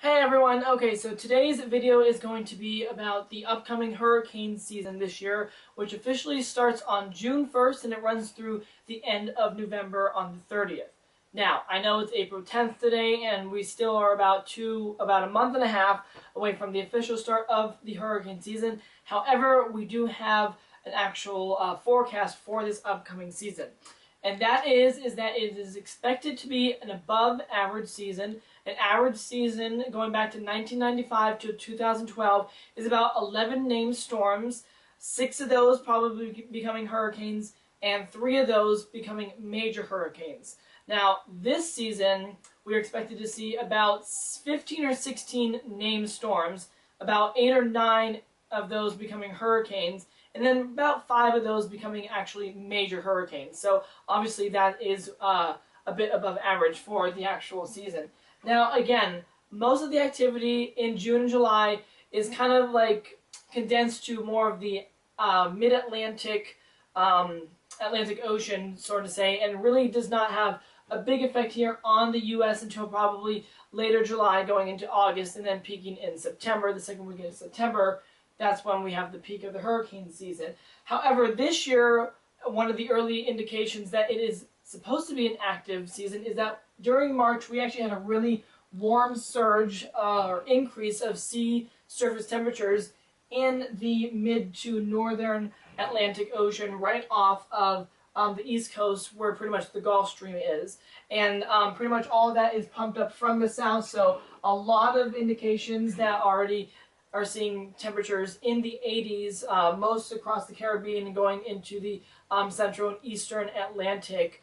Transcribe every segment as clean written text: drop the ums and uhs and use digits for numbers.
Hey everyone, okay, so today's video is going to be about the upcoming hurricane season this year, which officially starts on June 1st and it runs through the end of November on the 30th. Now, I know it's April 10th today and we still are about a month and a half away from the official start of the hurricane season. However, we do have an actual forecast for this upcoming season. And that is that it is expected to be an above average season. An average season going back to 1995 to 2012 is about 11 named storms, 6 of those probably becoming hurricanes, and 3 of those becoming major hurricanes. Now, this season, we're expected to see about 15 or 16 named storms, about 8 or 9 of those becoming hurricanes, and then about 5 of those becoming actually major hurricanes. So obviously that is a bit above average for the actual season. Now again, most of the activity in June and July is kind of like condensed to more of the mid-Atlantic, Atlantic Ocean, sort of say, and really does not have a big effect here on the U.S. until probably later July going into August and then peaking in September, the second weekend of September. That's when we have the peak of the hurricane season. However, this year, one of the early indications that it is supposed to be an active season is that during March, we actually had a really warm surge or increase of sea surface temperatures in the mid to northern Atlantic Ocean right off of the East Coast where pretty much the Gulf Stream is. And pretty much all of that is pumped up from the south, so a lot of indications that already are seeing temperatures in the 80s, most across the Caribbean and going into the central and eastern Atlantic.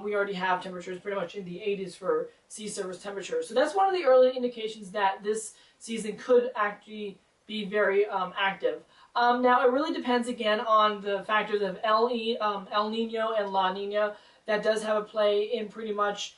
We already have temperatures pretty much in the 80s for sea surface temperatures. So that's one of the early indications that this season could actually be very active. Now, it really depends again on the factors of El Nino and La Nina. That does have a play in pretty much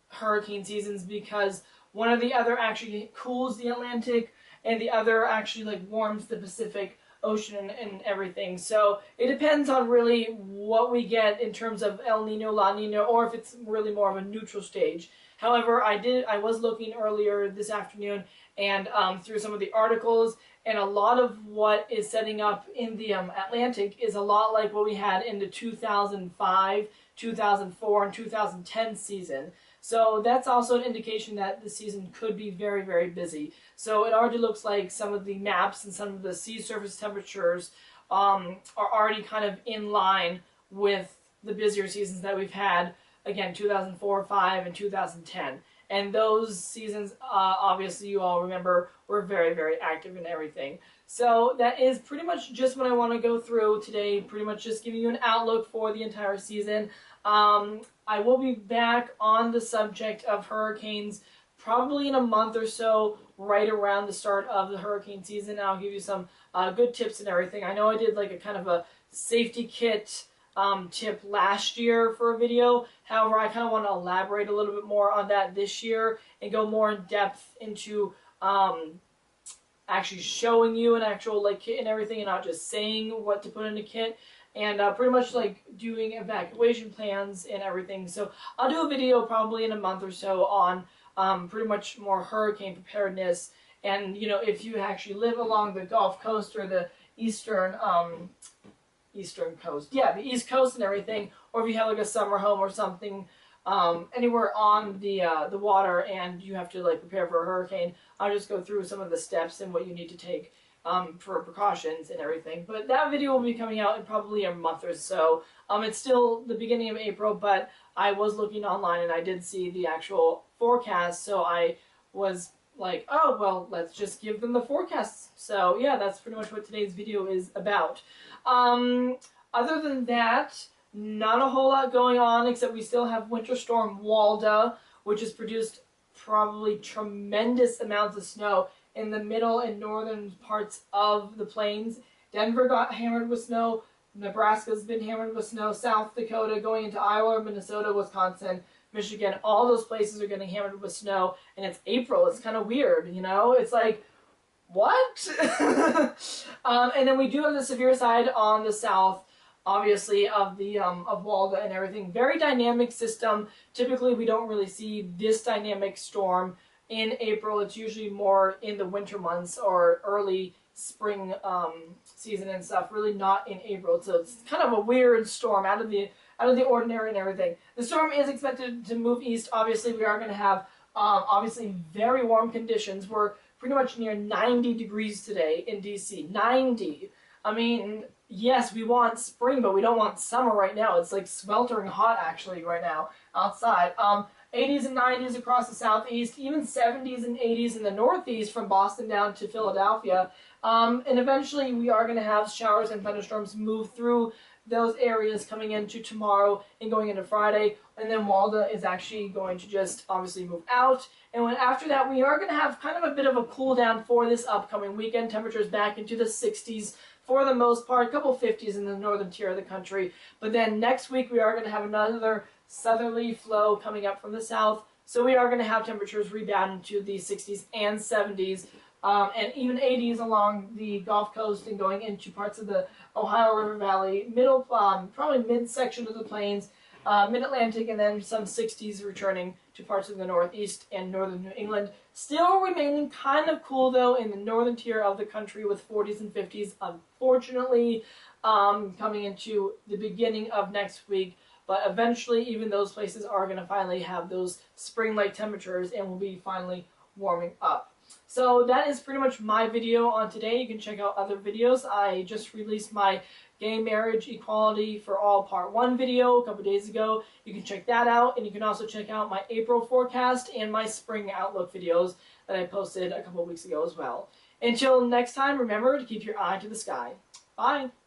hurricane seasons because one or the other actually cools the Atlantic and the other actually like warms the Pacific Ocean and everything. So it depends on really what we get in terms of El Nino, La Nina, or if it's really more of a neutral stage. However, I was looking earlier this afternoon and through some of the articles, and a lot of what is setting up in the Atlantic is a lot like what we had in the 2005, 2004, and 2010 season. So that's also an indication that the season could be very, very busy. So it already looks like some of the maps and some of the sea surface temperatures are already kind of in line with the busier seasons that we've had, again, 2004, 5, and 2010. And those seasons, obviously, you all remember, were very, very active and everything. So that is pretty much just what I want to go through today, pretty much just giving you an outlook for the entire season. I will be back on the subject of hurricanes probably in a month or so, right around the start of the hurricane season. I'll give you some good tips and everything. I know I did like a kind of a safety kit tip last year for a video. However, I kind of want to elaborate a little bit more on that this year and go more in depth into actually showing you an actual like kit and everything and not just saying what to put in a kit. And pretty much like doing evacuation plans and everything. So I'll do a video probably in a month or so on pretty much more hurricane preparedness. And you know, if you actually live along the Gulf Coast or the eastern coast, yeah, the East Coast and everything, or if you have like a summer home or something anywhere on the water and you have to like prepare for a hurricane, I'll just go through some of the steps and what you need to take for precautions and everything. But that video will be coming out in probably a month or so. It's still the beginning of April, but I was looking online and I did see the actual forecast, so I was like, oh, well, let's just give them the forecasts. So yeah, that's pretty much what today's video is about. Other than that, not a whole lot going on, except we still have Winter Storm Walda, which has produced probably tremendous amounts of snow in the middle and northern parts of the plains. Denver got hammered with snow. Nebraska's been hammered with snow. South Dakota, going into Iowa, Minnesota, Wisconsin, Michigan, all those places are getting hammered with snow. And it's April. It's kind of weird, you know? It's like, what? And then we do have the severe side on the south, obviously, of the of Walda and everything. Very dynamic system. Typically, we don't really see this dynamic storm in April. It's usually more in the winter months or early spring season and stuff. Really not in April. So it's kind of a weird storm, out of the ordinary and everything. The storm is expected to move east. Obviously, we are going to have obviously very warm conditions. We're pretty much near 90 degrees today in DC. 90. I mean, yes, we want spring, but we don't want summer right now. It's like sweltering hot actually right now outside. 80s and 90s across the southeast, even 70s and 80s in the northeast from Boston down to Philadelphia. And eventually we are going to have showers and thunderstorms move through those areas coming into tomorrow and going into Friday. And then Walda is actually going to just obviously move out. And when after that, we are going to have kind of a bit of a cool down for this upcoming weekend. Temperatures back into the 60s for the most part, a couple 50s in the northern tier of the country. But then next week we are going to have another southerly flow coming up from the south. So we are going to have temperatures rebound into the 60s and 70s. And even 80s along the Gulf Coast and going into parts of the Ohio River Valley, probably mid-section of the plains, mid-Atlantic, and then some 60s returning to parts of the Northeast and northern New England. Still remaining kind of cool, though, in the northern tier of the country with 40s and 50s, unfortunately, coming into the beginning of next week. But eventually, even those places are going to finally have those spring-like temperatures and will be finally warming up. So that is pretty much my video on today. You can check out other videos. I just released my Gay Marriage Equality for All Part 1 video a couple days ago. You can check that out, and you can also check out my April forecast and my spring outlook videos that I posted a couple weeks ago as well. Until next time, remember to keep your eye to the sky. Bye!